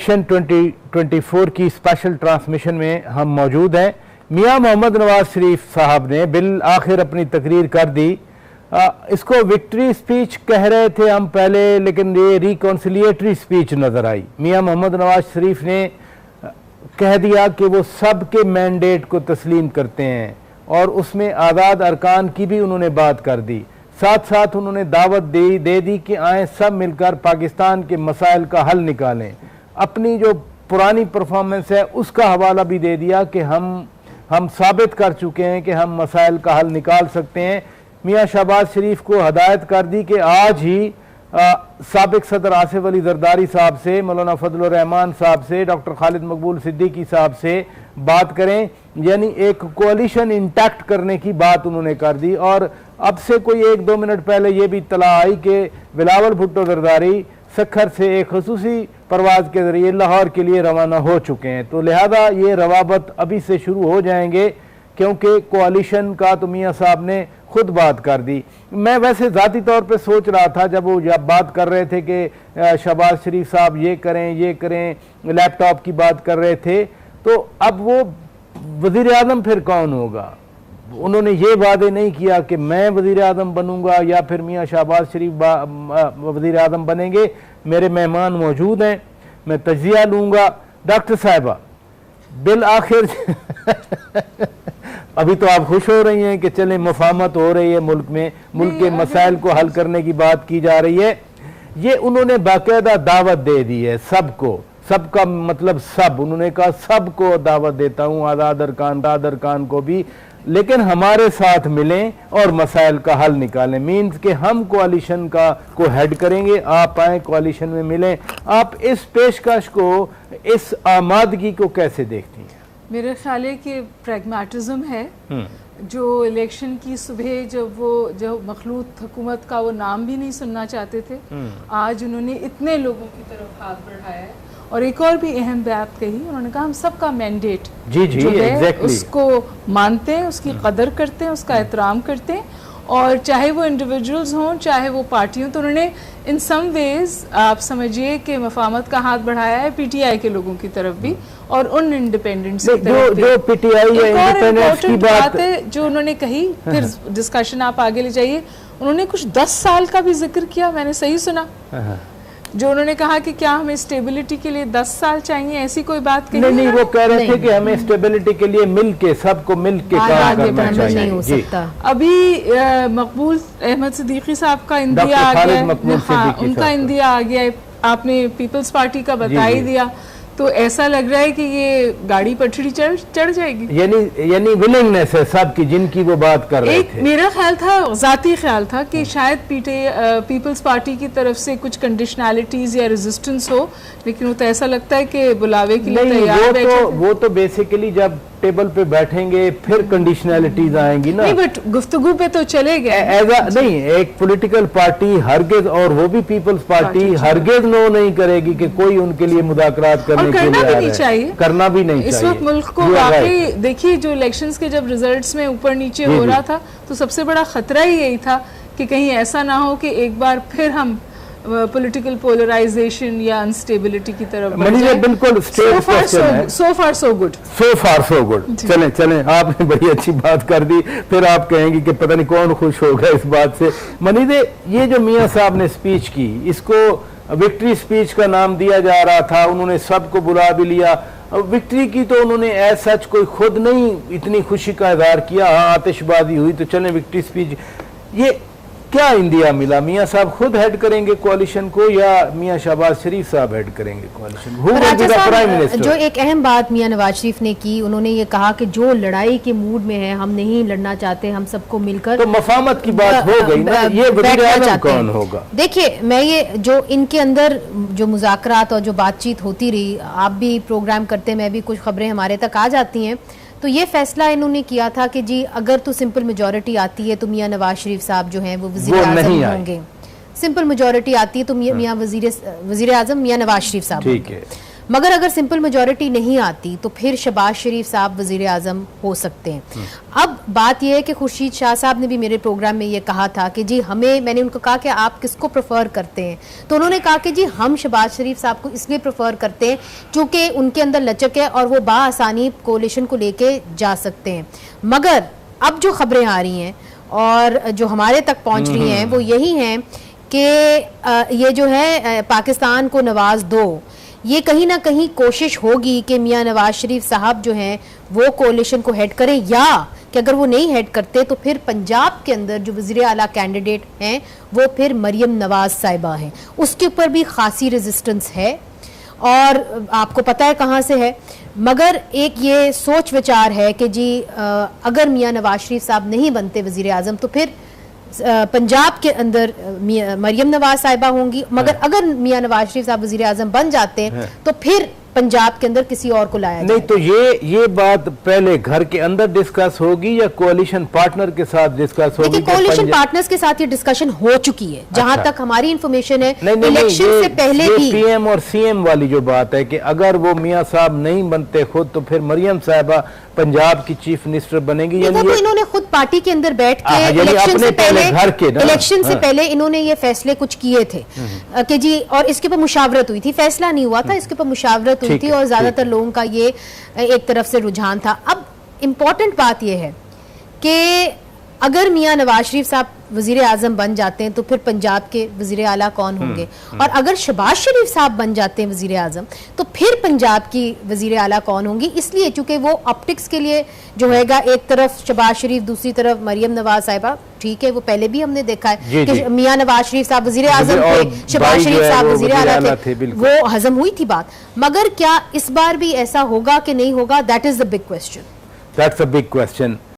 Election 2024 की special transmission में हम मौजूद हैं। मियां मोहम्मद नवाज शरीफ साहब ने बिल आखिर अपनी तकरीर कर दी। इसको विक्ट्री स्पीच कह रहे थे हम पहले, लेकिन ये रिकॉन्सिलिएटरी स्पीच नजर आई। मियां मोहम्मद नवाज शरीफ ने कह दिया कि वो सब के मैंडेट को तस्लीम करते हैं और उसमें आज़ाद अरकान की भी उन्होंने बात कर दी। साथ साथ उन्होंने दावत दे दी कि आए सब मिलकर पाकिस्तान के मसाइल का हल निकालें। अपनी जो पुरानी परफॉर्मेंस है उसका हवाला भी दे दिया कि हम साबित कर चुके हैं कि हम मसाइल का हल निकाल सकते हैं। मियां शहबाज शरीफ को हदायत कर दी कि आज ही साबिक सदर आसिफ अली जरदारी साहब से, मौलाना फजलुर रहमान साहब से, डॉक्टर खालिद मकबूल सिद्दीकी साहब से बात करें, यानी एक कोalition इंटैक्ट करने की बात उन्होंने कर दी। और अब से कोई 1-2 मिनट पहले ये भी इत्तला आई कि बिलावल भुट्टो जरदारी सखर से एक खसूसी परवाज के जरिए लाहौर के लिए रवाना हो चुके हैं। तो लिहाजा ये रवाबत अभी से शुरू हो जाएंगे, क्योंकि कोalition का तो मियाँ साहब ने खुद बात कर दी। मैं वैसे ज़ाती तौर पे सोच रहा था जब वो बात कर रहे थे कि शहबाज शरीफ साहब ये करें, लैपटॉप की बात कर रहे थे, तो अब वो वज़ीर आज़म फिर कौन होगा? उन्होंने ये वादे नहीं किया कि मैं वज़ीर आज़म बनूंगा या फिर मियाँ शहबाज शरीफ वज़ीर आज़म बनेंगे। मेरे मेहमान मौजूद हैं, मैं तजिया लूँगा। डॉक्टर साहिबा, बिल आखिर अभी तो आप खुश हो रही हैं कि चले मुफाहमत हो रही है मुल्क में, मुल्क के मसाइल को हल करने की बात की जा रही है। ये उन्होंने बाकायदा दावत दे दी है सबको, सबका मतलब सब, उन्होंने कहा सबको दावत देता हूँ, आज़ाद अरकान को भी, लेकिन हमारे साथ मिलें और मसाइल का हल निकालें। मीन्स कि हम कोalition को हेड करेंगे, आप आए कोalition में मिलें। आप इस पेशकश को, इस आमादगी को कैसे देखती हैं? मेरे ख्याल है कि प्रैग्मेटिज्म है। जो इलेक्शन की सुबह जो मखलूत हुकूमत का वो नाम भी नहीं सुनना चाहते थे, आज उन्होंने इतने लोगों की तरफ हाथ बढ़ाया है। और एक और भी अहम बात कही, उन्होंने कहा हम सबका मैंडेट जो है उसको मानते हैं, उसकी कदर करते हैं, उसका एहतराम करते हैं, और चाहे वो इंडिविजुअल्स हों चाहे वो पार्टी हों। तो उन्होंने इन सम वेज आप समझिए कि मफाहमत का हाथ बढ़ाया है पीटीआई के लोगों की तरफ भी और उन इंडिपेंडेंट्स की तरफ भी। जो पीटीआई है, इंडिपेंडेंस की बात है जो उन्होंने कही, फिर डिस्कशन आप आगे ले जाइए। उन्होंने कुछ 10 साल का भी जिक्र किया, मैंने सही सुना? जो उन्होंने कहा कि क्या हमें स्टेबिलिटी के लिए 10 साल चाहिए, ऐसी कोई बात कही? नहीं, वो कह रहे थे कि हमें स्टेबिलिटी के लिए मिलके, सबको मिलके काम करना चाहिए। अभी मकबूल अहमद सिद्दीकी साहब का इंदिया आ गया, हाँ, उनका इंदिया आ गया, आपने पीपल्स पार्टी का बता ही दिया। तो ऐसा लग रहा है कि ये गाड़ी पटरी चढ़ जाएगी, यानी विलिंगनेस है सबकी, जिनकी वो बात कर रहे थे। मेरा ख्याल था, जाती ख्याल था कि शायद पीपल्स पार्टी की तरफ से कुछ कंडीशनैलिटीज या रेजिस्टेंस हो, लेकिन वो तो ऐसा लगता है कि बुलावे के लिए तैयार। वो तो बेसिकली जब टेबल पे बैठेंगे फिर कंडीशनैलिटीज आएंगी ना। नहीं, बट गुफ्तगू पे तो चले गए। नहीं, एक पॉलिटिकल पार्टी हरगिज, और वो भी पीपल्स पार्टी हरगिज नो नहीं करेगी कि कोई उनके लिए मुदाकरात करने के लिए करना भी नहीं चाहिए। इस वक्त मुल्क को वाकई देखिए, जो इलेक्शंस के जब रिजल्ट्स में ऊपर नीचे हो रहा था, तो सबसे बड़ा खतरा ही यही था कि कहीं ऐसा ना हो कि एक बार फिर हम पॉलिटिकल पोलराइजेशन या अनस्टेबिलिटी की तरफ बढ़ जाए। बिल्कुल, सो फार सो गुड। चलें, आपने बड़ी अच्छी बात कर दी, फिर आप कहेंगी कि पता नहीं कौन खुश होगा इस बात से। मनीदे, ये जो मियां साहब ने स्पीच की, इसको विक्ट्री स्पीच का नाम दिया जा रहा था, उन्होंने सबको बुला भी लिया। विक्ट्री की तो उन्होंने एज सच कोई खुद नहीं इतनी खुशी का इजहार किया। हाँ, आतिशबाजी हुई तो चलें विक्ट्री स्पीच। ये क्या इंडिया मिला? मियां साहब खुद हेड करेंगे कोalition को या मियां शहबाज शरीफ साहब हेड करेंगे कोalition? जो एक अहम बात मियां नवाज शरीफ ने की, उन्होंने ये कहा कि जो लड़ाई के मूड में है, हम नहीं लड़ना चाहते, हम सबको मिलकर, तो मफाहमत की बात हो गई ना। ये वज़ीर आज़म कौन होगा? देखिए, मैं ये जो इनके अंदर जो मुज़ाकरात और जो बातचीत होती रही, आप भी प्रोग्राम करते, मैं भी, कुछ खबरें हमारे तक आ जाती हैं, तो ये फैसला इन्होंने किया था कि जी अगर तो सिंपल मेजॉरिटी आती है तो मियां नवाज शरीफ साहब जो हैं वो वज़ीर आज़म होंगे। सिंपल मेजॉरिटी आती है तो मियां वज़ीर आज़म मियां नवाज शरीफ साहब, ठीक है। मगर अगर सिंपल मेजॉरिटी नहीं आती तो फिर शहबाज शरीफ साहब वजीर आजम हो सकते हैं। अब बात यह है कि खुर्शीद शाह साहब ने भी मेरे प्रोग्राम में ये कहा था कि जी मैंने उनको कहा कि आप किसको प्रेफर करते हैं, तो उन्होंने कहा कि जी हम शहबाज शरीफ साहब को इसलिए प्रेफर करते हैं क्योंकि उनके अंदर लचक है और वो बाआसानी कोalition को लेके जा सकते हैं। मगर अब जो खबरें आ रही हैं और जो हमारे तक पहुंच रही हैं वो यही हैं कि ये जो है पाकिस्तान को नवाज दो, ये कहीं ना कहीं कोशिश होगी कि मियां नवाज शरीफ साहब जो हैं वो कोalition को हेड करें, या कि अगर वो नहीं हेड करते तो फिर पंजाब के अंदर जो वज़ीर आला कैंडिडेट हैं वो फिर मरियम नवाज साहिबा हैं। उसके ऊपर भी खासी रेजिस्टेंस है और आपको पता है कहाँ से है। मगर एक ये सोच विचार है कि जी अगर मियां नवाज शरीफ साहब नहीं बनते वज़ीर आज़म तो फिर पंजाब के अंदर मरियम नवाज साहिबा होंगी, मगर अगर मियां नवाज शरीफ साहब वज़ीर आज़म बन जाते हैं तो फिर पंजाब के अंदर किसी और को लाया नहीं। तो ये बात पहले घर के अंदर डिस्कस होगी या कोalition पार्टनर के साथ डिस्कस होगी? कोalition पार्टनर्स के साथ ये डिस्कशन हो चुकी है जहां तक हमारी इंफॉर्मेशन है। इलेक्शन से पहले भी पीएम और सीएम वाली जो बात है कि अगर वो मियां साहब नहीं बनते खुद तो फिर मरियम साहिबा पंजाब की चीफ मिनिस्टर बनेगी। वो तो इन्होंने खुद पार्टी के अंदर बैठ के इलेक्शन से पहले इन्होंने ये फैसले कुछ किए थे कि जी, और इसके ऊपर मुशावरत हुई थी, फैसला नहीं हुआ था, इसके ऊपर मुशावरत हुई थी और ज्यादातर लोगों का ये एक तरफ से रुझान था। अब इम्पोर्टेंट बात यह है कि अगर मियां नवाज शरीफ साहब वजीर आजम बन जाते हैं तो फिर पंजाब के वजीर आला कौन होंगे, और अगर शहबाज शरीफ साहब बन जाते हैं वजीर आजम तो फिर पंजाब की वजीर आला कौन होंगी। इसलिए चूंकि वो ऑप्टिक्स के लिए जो हैगा, एक तरफ शहबाज शरीफ दूसरी तरफ मरियम नवाज साहिबा, ठीक है वो पहले भी हमने देखा है कि मियां नवाज शरीफ साहब वजीर आजम थे, शहबाज शरीफ साहब वजीर आला थे, वो हजम हुई थी बात। मगर क्या इस बार भी ऐसा होगा कि नहीं होगा, that is the big question.